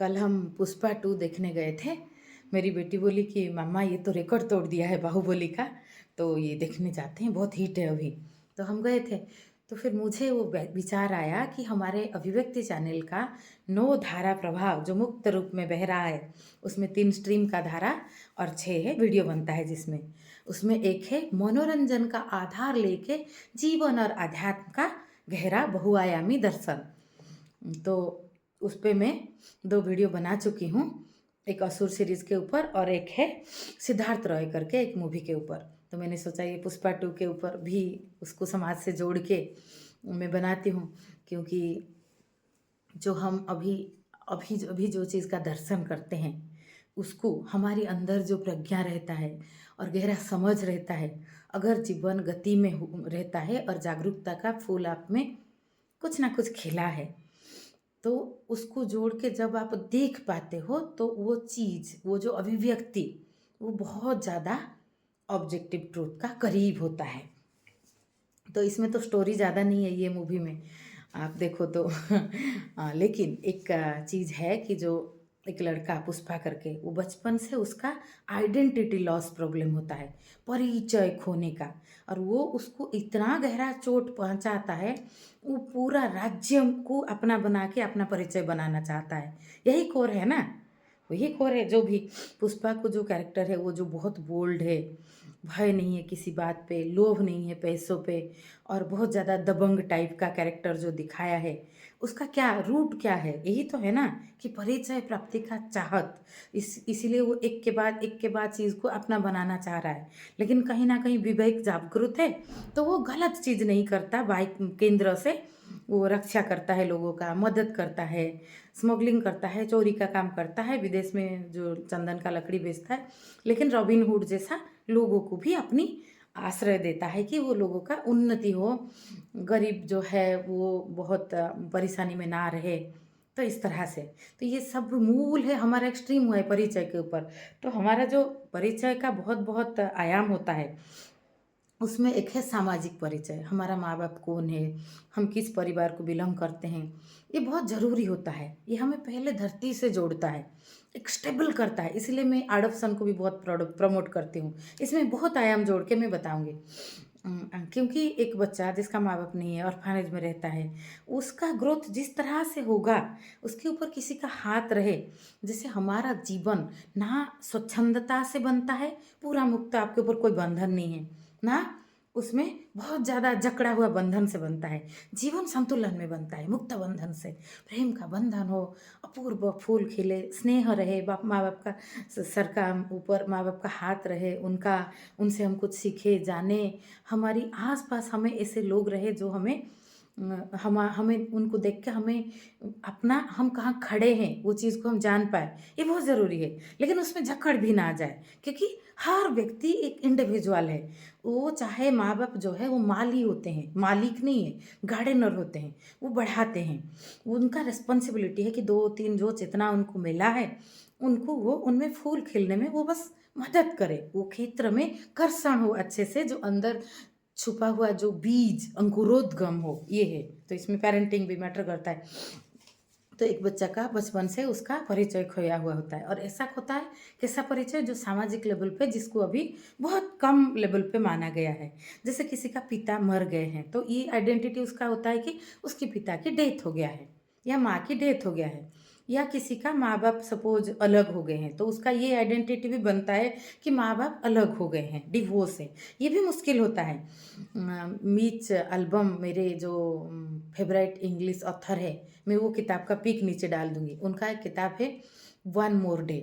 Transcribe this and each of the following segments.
कल हम पुष्पा 2 देखने गए थे। मेरी बेटी बोली कि मम्मा ये तो रिकॉर्ड तोड़ दिया है बाहुबली का, तो ये देखने जाते हैं, बहुत हिट है अभी। तो हम गए थे। तो फिर मुझे वो विचार आया कि हमारे अभिव्यक्ति चैनल का 9 धारा प्रभाव जो मुक्त रूप में बह रहा है, उसमें 3 स्ट्रीम का धारा और 6 है वीडियो बनता है जिसमें। उसमें एक है मनोरंजन का आधार लेके जीवन और अध्यात्म का गहरा बहुआयामी दर्शन। तो उस पे मैं 2 वीडियो बना चुकी हूँ। एक असुर सीरीज़ के ऊपर और एक है सिद्धार्थ रॉय करके एक मूवी के ऊपर। तो मैंने सोचा ये पुष्पा 2 के ऊपर भी उसको समाज से जोड़ के मैं बनाती हूँ, क्योंकि जो हम अभी जो चीज़ का दर्शन करते हैं, उसको हमारे अंदर जो प्रज्ञा रहता है और गहरा समझ रहता है, अगर जीवन गति में रहता है और जागरूकता का फूल आप में कुछ ना कुछ खिला है, तो उसको जोड़ के जब आप देख पाते हो तो वो चीज़, वो जो अभिव्यक्ति, वो बहुत ज़्यादा ऑब्जेक्टिव ट्रूथ का करीब होता है। तो इसमें तो स्टोरी ज़्यादा नहीं है ये मूवी में, आप देखो तो लेकिन एक चीज़ है कि जो एक लड़का पुष्पा करके, वो बचपन से उसका आइडेंटिटी लॉस प्रॉब्लम होता है, परिचय खोने का। और वो उसको इतना गहरा चोट पहुंचाता है, वो पूरा राज्य को अपना बना के अपना परिचय बनाना चाहता है। यही कोर है ना, वही कोर है। जो भी पुष्पा को जो कैरेक्टर है, वो जो बहुत बोल्ड है, भय नहीं है किसी बात पे, लोभ नहीं है पैसों पे, और बहुत ज़्यादा दबंग टाइप का कैरेक्टर जो दिखाया है, उसका क्या रूट क्या है? यही तो है ना कि परिचय प्राप्ति का चाहत। इसीलिए वो एक के बाद चीज़ को अपना बनाना चाह रहा है। लेकिन कहीं न कहीं विवेक जागृत है, तो वो गलत चीज़ नहीं करता। बाइक केंद्र से वो रक्षा करता है, लोगों का मदद करता है, स्मगलिंग करता है, चोरी का काम करता है, विदेश में जो चंदन का लकड़ी बेचता है। लेकिन रॉबिन हुड जैसा लोगों को भी अपनी आश्रय देता है कि वो लोगों का उन्नति हो, गरीब जो है वो बहुत परेशानी में ना रहे। तो इस तरह से, तो ये सब मूल है, हमारा एक्सट्रीम हुआ है परिचय के ऊपर। तो हमारा जो परिचय का बहुत बहुत आयाम होता है, उसमें एक है सामाजिक परिचय। हमारा माँ बाप कौन है, हम किस परिवार को बिलोंग करते हैं, ये बहुत ज़रूरी होता है। ये हमें पहले धरती से जोड़ता है, एक स्टेबल करता है। इसलिए मैं एडॉप्शन को भी बहुत प्रमोट करती हूँ। इसमें बहुत आयाम जोड़ के मैं बताऊँगी। क्योंकि एक बच्चा जिसका माँ बाप नहीं है, ऑर्फनेज में रहता है, उसका ग्रोथ जिस तरह से होगा, उसके ऊपर किसी का हाथ रहे। जैसे हमारा जीवन ना स्वच्छंदता से बनता है, पूरा मुक्त, आपके ऊपर कोई बंधन नहीं है ना, उसमें बहुत ज़्यादा जकड़ा हुआ बंधन से बनता है। जीवन संतुलन में बनता है, मुक्त बंधन से। प्रेम का बंधन हो, अपूर्व फूल खिले, स्नेह रहे, बाप माँ बाप का सर का ऊपर माँ बाप का हाथ रहे, उनका, उनसे हम कुछ सीखे जाने। हमारी आस पास हमें ऐसे लोग रहे जो हमें हमें उनको देख के हमें अपना, हम कहाँ खड़े हैं वो चीज़ को हम जान पाए, ये बहुत ज़रूरी है। लेकिन उसमें जकड़ भी ना आ जाए, क्योंकि हर व्यक्ति एक इंडिविजुअल है। वो चाहे माँ बाप जो है वो माली होते हैं, मालिक नहीं है, गार्डनर होते हैं, वो बढ़ाते हैं। उनका रिस्पॉन्सिबिलिटी है कि 2-3 जो जितना उनको मिला है, उनको वो उनमें फूल खिलने में वो बस मदद करे, वो क्षेत्र में कर्षण हो अच्छे से, जो अंदर छुपा हुआ जो बीज अंकुरोद्गम हो, ये है। तो इसमें पेरेंटिंग भी मैटर करता है। तो एक बच्चा का बचपन से उसका परिचय खोया हुआ होता है, और ऐसा होता है कैसा परिचय जो सामाजिक लेवल पे, जिसको अभी बहुत कम लेवल पे माना गया है। जैसे किसी का पिता मर गए हैं, तो ये आइडेंटिटी उसका होता है कि उसके पिता की डेथ हो गया है, या माँ की डेथ हो गया है, या किसी का माँ बाप सपोज अलग हो गए हैं, तो उसका ये आइडेंटिटी भी बनता है कि माँ बाप अलग हो गए हैं, डिवोर्स है। ये भी मुश्किल होता है। मीच एल्बम मेरे जो फेवरेट इंग्लिश ऑथर है, मैं वो किताब का पिक नीचे डाल दूंगी। उनका एक किताब है वन मोर डे।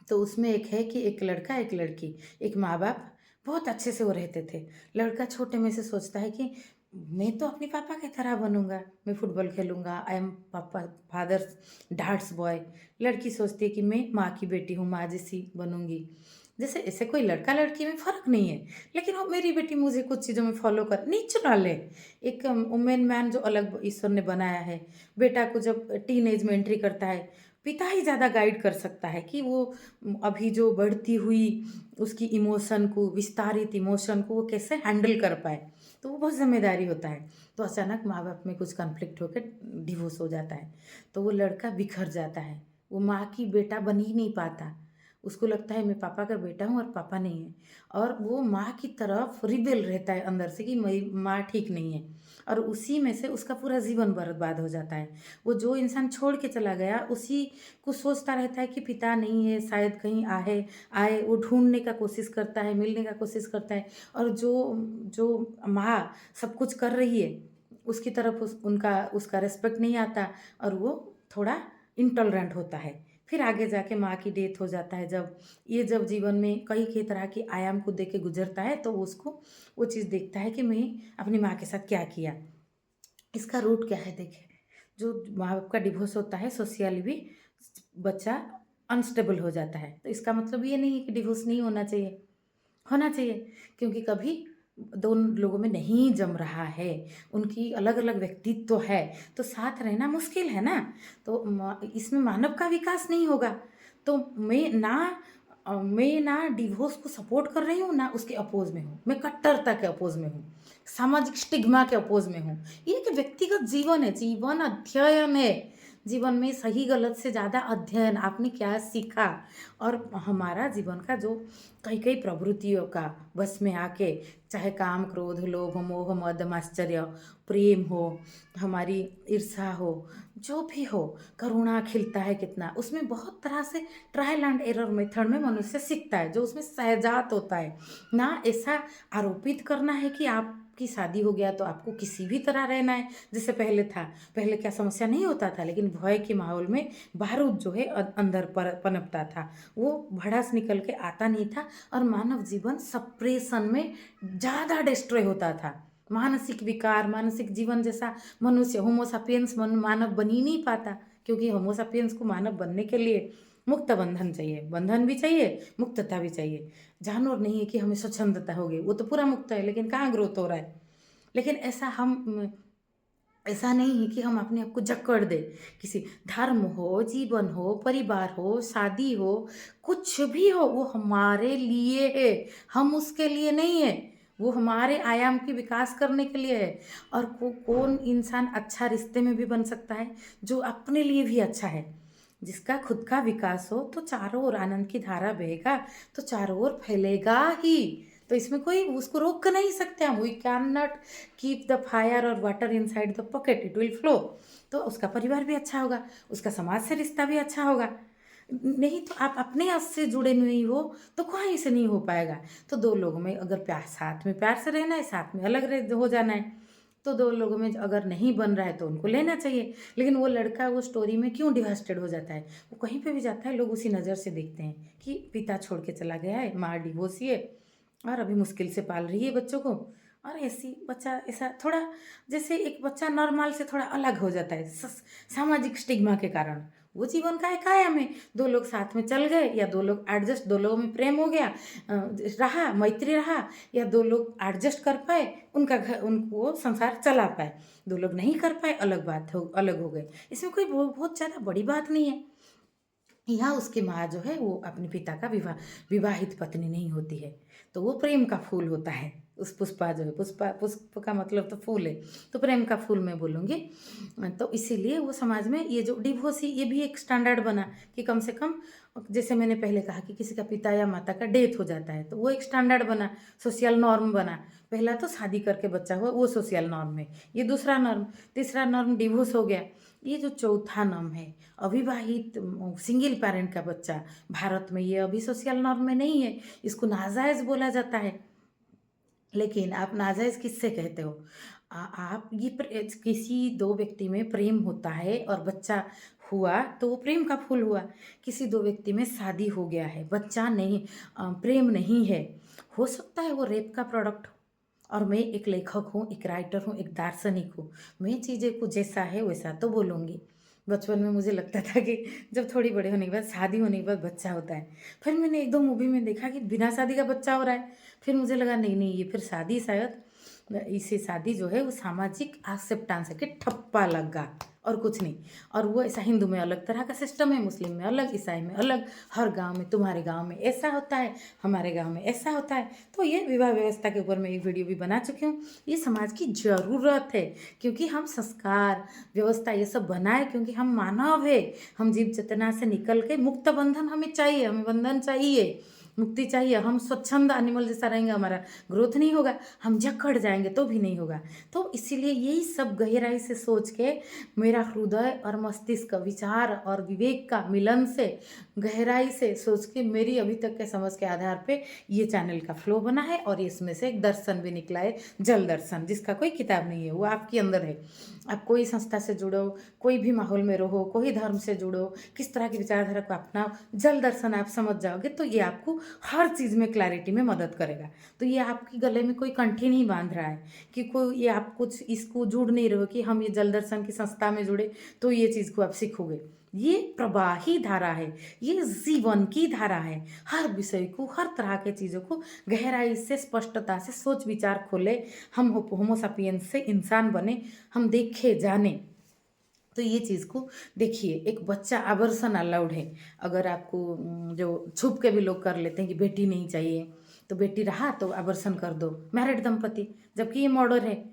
तो उसमें एक है कि एक लड़का एक लड़की, एक माँ बाप, बहुत अच्छे से वो रहते थे। लड़का छोटे में से सोचता है कि मैं तो अपने पापा की तरह बनूंगा, मैं फुटबॉल खेलूंगा, आई एम पापा फादर्स डार्ट्स बॉय। लड़की सोचती है कि मैं माँ की बेटी हूँ, माँ जैसी बनूंगी। जैसे ऐसे कोई लड़का लड़की में फ़र्क नहीं है, लेकिन वो मेरी बेटी मुझे कुछ चीज़ों में फॉलो कर, नेचुरल है। एक वुमेन मैन जो अलग ईश्वर ने बनाया है, बेटा को जब टीन एज में एंट्री करता है, पिता ही ज़्यादा गाइड कर सकता है कि वो अभी जो बढ़ती हुई उसकी इमोशन को, विस्तारित इमोशन को वो कैसे हैंडल कर पाए। तो वो बहुत ज़िम्मेदारी होता है। तो अचानक माँ बाप में कुछ कॉन्फ्लिक्ट होकर डिवोर्स हो जाता है, तो वो लड़का बिखर जाता है, वो माँ की बेटा बन ही नहीं पाता। उसको लगता है मैं पापा का बेटा हूँ और पापा नहीं है, और वो माँ की तरफ रिबेल रहता है अंदर से कि मेरी माँ ठीक नहीं है, और उसी में से उसका पूरा जीवन बर्बाद हो जाता है। वो जो इंसान छोड़ के चला गया उसी को सोचता रहता है कि पिता नहीं है, शायद कहीं आए आए, वो ढूँढने का कोशिश करता है, मिलने का कोशिश करता है, और जो जो माँ सब कुछ कर रही है, उसकी तरफ उसका रिस्पेक्ट नहीं आता, और वो थोड़ा इंटॉलरेंट होता है। फिर आगे जाके माँ की डेथ हो जाता है, जब जीवन में कई तरह की आयाम को देख के गुजरता है, तो उसको वो चीज़ देखता है कि मैं अपनी माँ के साथ क्या किया। इसका रूट क्या है देखें, जो माँ बाप का डिवोर्स होता है सोशियली भी बच्चा अनस्टेबल हो जाता है, तो इसका मतलब ये नहीं है कि डिवोर्स नहीं होना चाहिए, होना चाहिए, क्योंकि कभी दोनों लोगों में नहीं जम रहा है, उनकी अलग अलग व्यक्तित्व है, तो साथ रहना मुश्किल है ना। तो इसमें मानव का विकास नहीं होगा। तो मैं ना डिवोर्स को सपोर्ट कर रही हूँ, ना उसके अपोज में हूँ, मैं कट्टरता के अपोज में हूँ, सामाजिक स्टिग्मा के अपोज में हूँ। ये एक व्यक्तिगत जीवन है, जीवन अध्ययन है। जीवन में सही गलत से ज़्यादा अध्ययन, आपने क्या सीखा, और हमारा जीवन का जो कई प्रवृत्तियों का बस में आके, चाहे काम क्रोध लोभ मोह मद माश्चर्य, प्रेम हो, हमारी ईर्षा हो, जो भी हो, करुणा खिलता है कितना, उसमें बहुत तरह से ट्रायल एंड एरर मेथड में मनुष्य सीखता है, जो उसमें सहजात होता है ना। ऐसा आरोपित करना है कि आपकी शादी हो गया तो आपको किसी भी तरह रहना है जैसे पहले था। पहले क्या समस्या नहीं होता था, लेकिन भय के माहौल में बारूद जो है अंदर पर पनपता था, वो भड़ास निकल के आता नहीं था, और मानव जीवन सप्रेशन में ज़्यादा डिस्ट्रॉय होता था। मानसिक विकार, मानसिक जीवन जैसा मनुष्य होमोसापियंस मानव बन ही नहीं पाता, क्योंकि होमोसापियंस को मानव बनने के लिए मुक्त बंधन चाहिए, बंधन भी चाहिए, मुक्तता भी चाहिए। जानवर नहीं है कि हमें स्वच्छंदता होगी, वो तो पूरा मुक्त है, लेकिन कहाँ ग्रोथ हो रहा है। लेकिन ऐसा नहीं है कि हम अपने आप को जकड़ दे, किसी धर्म हो, जीवन हो, परिवार हो, शादी हो, कुछ भी हो, वो हमारे लिए है, हम उसके लिए नहीं है। वो हमारे आयाम की विकास करने के लिए है। और कौन इंसान अच्छा रिश्ते में भी बन सकता है, जो अपने लिए भी अच्छा है, जिसका खुद का विकास हो, तो चारों ओर आनंद की धारा बहेगा, तो चारों ओर फैलेगा ही। तो इसमें कोई उसको रोक नहीं सकते हम, we can not keep the fire और water inside the pocket, it will flow. तो उसका परिवार भी अच्छा होगा, उसका समाज से रिश्ता भी अच्छा होगा। नहीं तो आप अपने आप से जुड़े नहीं हो तो कहीं से नहीं हो पाएगा। तो दो लोगों में अगर प्यार, साथ में प्यार से रहना है, साथ में अलग रह हो जाना है, तो दो लोगों में अगर नहीं बन रहा है तो उनको लेना चाहिए। लेकिन वो लड़का वो स्टोरी में क्यों डिवास्टेड हो जाता है, वो कहीं पे भी जाता है लोग उसी नज़र से देखते हैं कि पिता छोड़ के चला गया है, माँ डिवोर्सी है, और अभी मुश्किल से पाल रही है बच्चों को, और ऐसी बच्चा ऐसा थोड़ा, जैसे एक बच्चा नॉर्मल से थोड़ा अलग हो जाता है सामाजिक स्टिग्मा के कारण। वो जीवन का एक आयाम है, दो लोग साथ में चल गए, या दो लोग एडजस्ट, दो लोगों में प्रेम हो गया, रहा मैत्री रहा, या दो लोग एडजस्ट कर पाए, उनका घर उनको संसार चला पाए। दो लोग नहीं कर पाए, अलग बात हो, अलग हो गए, इसमें कोई बहुत ज़्यादा बड़ी बात नहीं है। यहाँ उसकी माँ जो है वो अपने पिता का विवाहित पत्नी नहीं होती है, तो वो प्रेम का फूल होता है। उस पुष्पा जो है, पुष्प का मतलब तो फूल है, तो प्रेम का फूल मैं बोलूँगी। तो इसीलिए वो समाज में ये जो डिवोर्सी, ये भी एक स्टैंडर्ड बना कि कम से कम, जैसे मैंने पहले कहा कि किसी का पिता या माता का डेथ हो जाता है, तो वो एक स्टैंडर्ड बना, सोशल नॉर्म बना। पहला तो शादी करके बच्चा हुआ, वो सोशल नॉर्म है, ये दूसरा नॉर्म। तीसरा नॉर्म डिवोर्स हो गया। ये जो चौथा नॉर्म है, अविवाहित सिंगल पेरेंट का बच्चा, भारत में ये अभी सोशल नॉर्म में नहीं है, इसको नाजायज़ बोला जाता है। लेकिन आप नाजायज़ किससे कहते हो? आप ये किसी दो व्यक्ति में प्रेम होता है और बच्चा हुआ तो वो प्रेम का फूल हुआ। किसी दो व्यक्ति में शादी हो गया है, बच्चा नहीं, प्रेम नहीं है, हो सकता है वो रेप का प्रोडक्ट हो। और मैं एक लेखक हूँ, एक राइटर हूँ, एक दार्शनिक हूँ, मैं चीज़ें को जैसा है वैसा तो बोलूँगी। बचपन में मुझे लगता था कि जब थोड़ी बड़े होने के बाद, शादी होने के बाद बच्चा होता है, फिर मैंने एक दो मूवी में देखा कि बिना शादी का बच्चा हो रहा है, फिर मुझे लगा नहीं नहीं, ये फिर शादी शायद इसे शादी जो है वो सामाजिक एक्सेप्टेंस है कि ठप्पा लगा और कुछ नहीं। और वो ऐसा हिंदू में अलग तरह का सिस्टम है, मुस्लिम में अलग, ईसाई में अलग, हर गांव में, तुम्हारे गांव में ऐसा होता है, हमारे गांव में ऐसा होता है। तो ये विवाह व्यवस्था के ऊपर मैं एक वीडियो भी बना चुकी हूँ। ये समाज की ज़रूरत है, क्योंकि हम संस्कार व्यवस्था ये सब बनाए, क्योंकि हम मानव है, हम जीव चेतना से निकल के मुक्त बंधन हमें चाहिए, हमें बंधन चाहिए, मुक्ति चाहिए। हम स्वच्छंद एनिमल जैसा रहेंगे, हमारा ग्रोथ नहीं होगा, हम जकड़ जाएंगे तो भी नहीं होगा। तो इसीलिए यही सब गहराई से सोच के मेरा हृदय और मस्तिष्क विचार और विवेक का मिलन से गहराई से सोच के मेरी अभी तक के समझ के आधार पे ये चैनल का फ्लो बना है। और इसमें से एक दर्शन भी निकला है, जल दर्शन, जिसका कोई किताब नहीं है, वो आपके अंदर है। आप कोई संस्था से जुड़ो, कोई भी माहौल में रहो, कोई धर्म से जुड़ो, किस तरह की विचारधारा को अपनाओ, जल दर्शन आप समझ जाओगे तो ये आपको हर चीज़ में क्लैरिटी में मदद करेगा। तो ये आपके गले में कोई कंठी नहीं बांध रहा है कि कोई ये आप कुछ इसको जुड़ नहीं रहे हो कि हम ये जल दर्शन की संस्था में जुड़े तो ये चीज़ को आप सीखोगे। ये प्रवाही धारा है, ये जीवन की धारा है। हर विषय को, हर तरह के चीज़ों को गहराई से, स्पष्टता से सोच विचार खोले, हम होमोसापियंस से इंसान बने, हम देखे जाने। तो ये चीज़ को देखिए, एक बच्चा आवर्सन अलाउड है। अगर आपको जो छुप के भी लोग कर लेते हैं कि बेटी नहीं चाहिए, तो बेटी रहा तो आवर्सन कर दो, मैरिड दंपति, जबकि ये मर्डर है।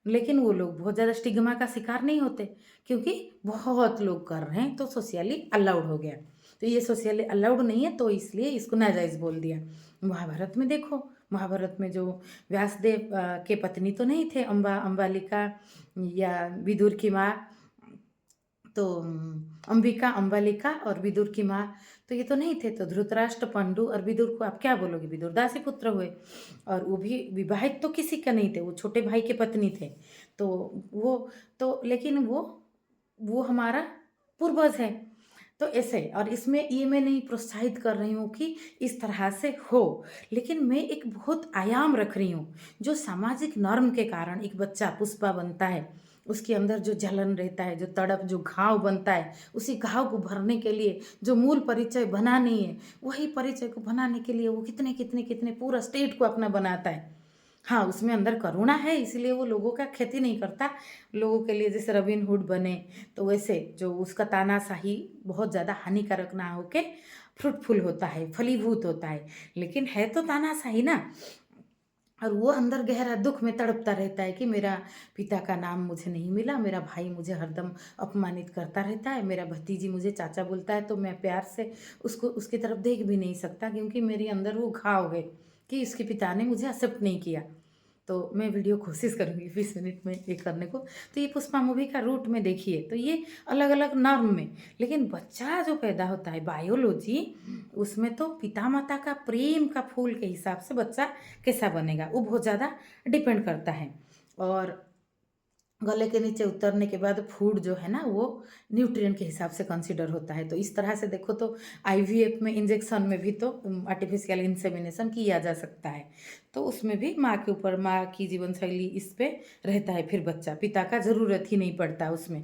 लेकिन वो लोग बहुत ज़्यादा स्टिग्मा का शिकार नहीं होते, क्योंकि बहुत लोग कर रहे हैं तो सोशली अलाउड हो गया। तो ये सोशली अलाउड नहीं है, तो इसलिए इसको नाजायज़ बोल दिया। महाभारत में देखो, महाभारत में जो व्यासदेव के पत्नी तो नहीं थे, अंबालिका या विदुर की माँ, तो अंबिका, अंबालिका और विदुर की माँ, तो ये तो नहीं थे। तो धृतराष्ट्र, पंडु और विदुर को आप क्या बोलोगे, विदुर दासी पुत्र हुए। और वो भी विवाहित तो किसी का नहीं थे, वो छोटे भाई के पत्नी थे। तो वो तो लेकिन वो हमारा पूर्वज है। तो ऐसे, और इसमें ये मैं नहीं प्रोत्साहित कर रही हूँ कि इस तरह से हो, लेकिन मैं एक बहुत आयाम रख रही हूँ। जो सामाजिक नॉर्म के कारण एक बच्चा पुष्पा बनता है, उसके अंदर जो जलन रहता है, जो तड़प, जो घाव बनता है, उसी घाव को भरने के लिए जो मूल परिचय बना नहीं है, वही परिचय को बनाने के लिए वो कितने कितने कितने पूरा स्टेट को अपना बनाता है। हाँ, उसमें अंदर करुणा है, इसलिए वो लोगों का क्षति नहीं करता। लोगों के लिए जैसे रॉबिन हुड बने, तो वैसे जो उसका तानाशाही बहुत ज़्यादा हानिकारक ना होके फ्रूटफुल होता है, फलीभूत होता है, लेकिन है तो तानाशाही ना। और वो अंदर गहरा दुख में तड़पता रहता है कि मेरा पिता का नाम मुझे नहीं मिला, मेरा भाई मुझे हरदम अपमानित करता रहता है, मेरा भतीजी मुझे चाचा बोलता है तो मैं प्यार से उसको उसकी तरफ देख भी नहीं सकता, क्योंकि मेरे अंदर वो घाव है कि इसके पिता ने मुझे एक्सेप्ट नहीं किया। तो मैं वीडियो कोशिश करूँगी 20 मिनट में ये करने को। तो ये पुष्पा मूवी का रूट में देखिए, तो ये अलग अलग नॉर्म में, लेकिन बच्चा जो पैदा होता है बायोलॉजी, उसमें तो पिता माता का प्रेम का फूल के हिसाब से बच्चा कैसा बनेगा वो बहुत ज़्यादा डिपेंड करता है। और गले के नीचे उतरने के बाद फूड जो है ना, वो न्यूट्रिएंट के हिसाब से कंसीडर होता है। तो इस तरह से देखो तो आईवीएफ में, इंजेक्शन में भी तो आर्टिफिशियल इंसेमिनेशन किया जा सकता है। तो उसमें भी माँ के ऊपर, माँ की जीवन शैली इस पे रहता है, फिर बच्चा, पिता का ज़रूरत ही नहीं पड़ता उसमें।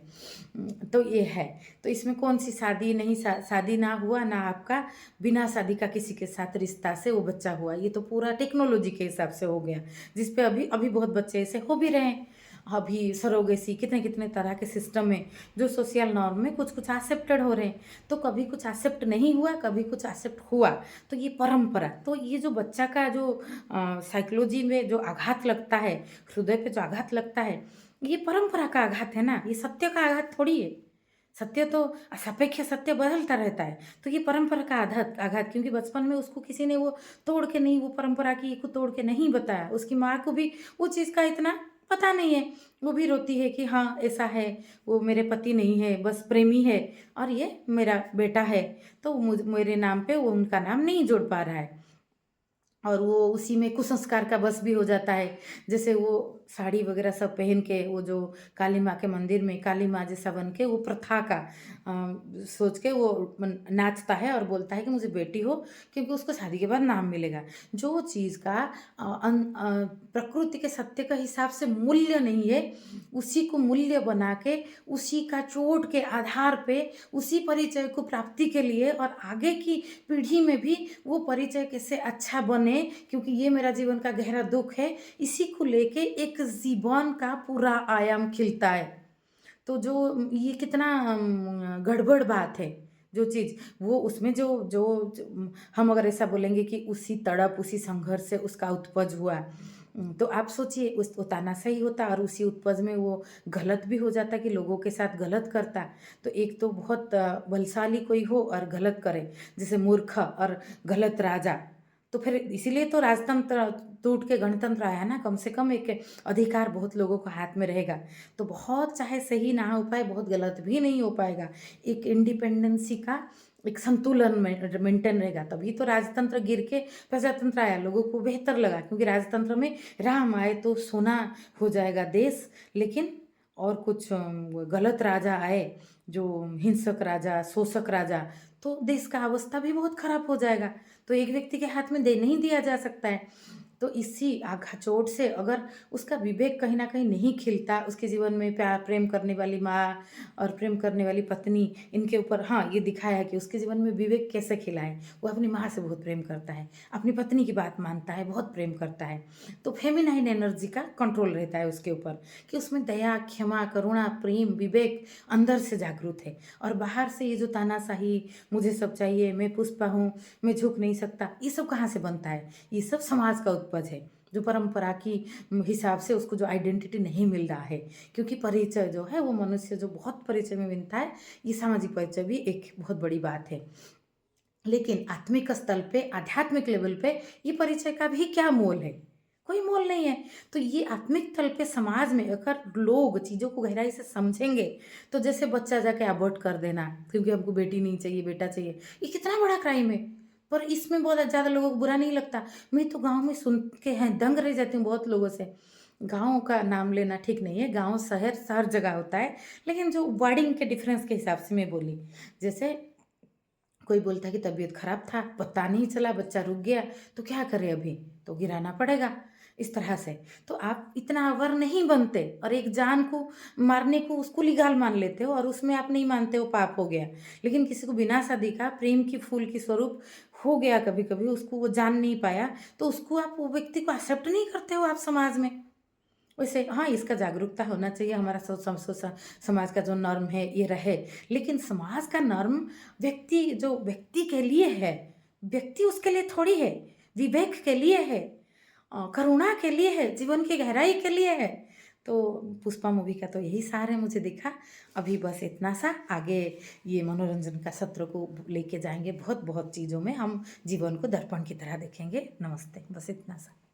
तो ये है। तो इसमें कौन सी शादी नहीं, शादी ना हुआ ना आपका बिना शादी का किसी के साथ रिश्ता से वो बच्चा हुआ, ये तो पूरा टेक्नोलॉजी के हिसाब से हो गया, जिसपे अभी अभी बहुत बच्चे ऐसे हो भी रहे हैं। अभी सरोगेसी, कितने कितने तरह के सिस्टम में जो सोशल नॉर्म में कुछ कुछ एक्सेप्टेड हो रहे हैं, तो कभी कुछ एक्सेप्ट नहीं हुआ, कभी कुछ एक्सेप्ट हुआ। तो ये परंपरा, तो ये जो बच्चा का जो साइकोलॉजी में जो आघात लगता है, हृदय पे जो आघात लगता है, ये परंपरा का आघात है ना, ये सत्य का आघात थोड़ी है। सत्य तो सापेक्ष सत्य बदलता रहता है। तो ये परंपरा का आघात आघात, क्योंकि बचपन में उसको किसी ने वो तोड़ के नहीं, वो परंपरा की को तोड़ के नहीं बताया, उसकी माँ को भी वो चीज़ का इतना पता नहीं है। वो भी रोती है कि हाँ ऐसा है, वो मेरे पति नहीं है, बस प्रेमी है, और ये मेरा बेटा है, तो मेरे नाम पे वो उनका नाम नहीं जोड़ पा रहा है। और वो उसी में कुसंस्कार का बस भी हो जाता है। जैसे वो साड़ी वगैरह सब पहन के, वो जो काली माँ के मंदिर में काली माँ जैसा बन के, वो प्रथा का सोच के वो नाचता है और बोलता है कि मुझे बेटी हो, क्योंकि उसको शादी के बाद नाम मिलेगा। जो चीज़ का प्रकृति के सत्य के हिसाब से मूल्य नहीं है, उसी को मूल्य बना के, उसी का चोट के आधार पे, उसी परिचय को प्राप्ति के लिए और आगे की पीढ़ी में भी वो परिचय कैसे अच्छा बने, क्योंकि ये मेरा जीवन का गहरा दुख है, इसी को लेके एक एक जीवन का पूरा आयाम खिलता है। तो जो ये कितना गड़बड़ बात है, जो चीज़ वो उसमें जो जो ज हम अगर ऐसा बोलेंगे कि उसी तड़प, उसी संघर्ष से उसका उत्पज हुआ। तो आप सोचिए उस वो तानाशाही होता और उसी उपज में वो गलत भी हो जाता कि लोगों के साथ गलत करता। तो एक तो बहुत बलशाली कोई हो और गलत करे, जैसे मूर्ख और गलत राजा। तो फिर इसीलिए तो राजतंत्र टूट के गणतंत्र आया ना, कम से कम एक अधिकार बहुत लोगों को हाथ में रहेगा। तो बहुत चाहे सही ना हो पाए, बहुत गलत भी नहीं हो पाएगा। एक इंडिपेंडेंसी का एक संतुलन में मेंटेन रहेगा, तभी तो राजतंत्र गिर के प्रजातंत्र आया। लोगों को बेहतर लगा क्योंकि राजतंत्र में राम आए तो सोना हो जाएगा देश, लेकिन और कुछ गलत राजा आए, जो हिंसक राजा, शोषक राजा, तो देश का अवस्था भी बहुत खराब हो जाएगा। तो एक व्यक्ति के हाथ में दे नहीं दिया जा सकता है। तो इसी आघाचोट से अगर उसका विवेक कहीं न कहीं नहीं खिलता, उसके जीवन में प्यार प्रेम करने वाली माँ और प्रेम करने वाली पत्नी, इनके ऊपर हाँ, ये दिखाया है कि उसके जीवन में विवेक कैसे खिला है। वो अपनी माँ से बहुत प्रेम करता है, अपनी पत्नी की बात मानता है, बहुत प्रेम करता है। तो फेमिनाइन एनर्जी का कंट्रोल रहता है उसके ऊपर कि उसमें दया, क्षमा, करुणा, प्रेम, विवेक अंदर से जागृत है। और बाहर से ये जो तानाशाही, मुझे सब चाहिए, मैं पुष्पा हूँ, मैं झुक नहीं सकता, ये सब कहाँ से बनता है? ये सब समाज का उपज है, जो परंपरा की हिसाब से उसको जो आइडेंटिटी नहीं मिल रहा है। क्योंकि परिचय जो है वो मनुष्य जो बहुत परिचय में मिलता है, ये सामाजिक परिचय भी एक बहुत बड़ी बात है। लेकिन आत्मिक स्तर पे, आध्यात्मिक लेवल पे ये परिचय का भी क्या मोल है? कोई मोल नहीं है। तो ये आत्मिक तल पे समाज में अगर लोग चीज़ों को गहराई से समझेंगे, तो जैसे बच्चा जाके अबॉर्ट कर देना क्योंकि हमको बेटी नहीं चाहिए, बेटा चाहिए, ये कितना बड़ा क्राइम है। पर इसमें बहुत ज़्यादा लोगों को बुरा नहीं लगता। मैं तो गाँव में सुन के हैं दंग रह जाती हूँ बहुत लोगों से। गाँव का नाम लेना ठीक नहीं है, गाँव, शहर हर जगह होता है। लेकिन जो वर्डिंग के डिफरेंस के हिसाब से मैं बोली, जैसे कोई बोलता है कि तबीयत खराब था, पता नहीं चला, बच्चा रुक गया, तो क्या करें अभी? तो गिराना पड़ेगा, इस तरह से। तो आप इतना अवर नहीं बनते और एक जान को मारने को उसको लीगल मान लेते हो और उसमें आप नहीं मानते हो पाप हो गया। लेकिन किसी को बिना शादी का प्रेम की फूल की स्वरूप हो गया कभी-कभी, उसको वो जान नहीं पाया, तो उसको आप वो व्यक्ति को एक्सेप्ट नहीं करते हो आप समाज में। वैसे हाँ, इसका जागरूकता होना चाहिए, हमारा समाज का जो नॉर्म है ये रहे। लेकिन समाज का नॉर्म व्यक्ति जो व्यक्ति के लिए है, व्यक्ति उसके लिए थोड़ी है, विवेक के लिए है, करुणा के लिए है, जीवन की गहराई के लिए है। तो पुष्पा मूवी का तो यही सार है मुझे दिखा। अभी बस इतना सा, आगे ये मनोरंजन का सत्र को लेके जाएँगे बहुत-बहुत चीज़ों में, हम जीवन को दर्पण की तरह देखेंगे। नमस्ते, बस इतना सा।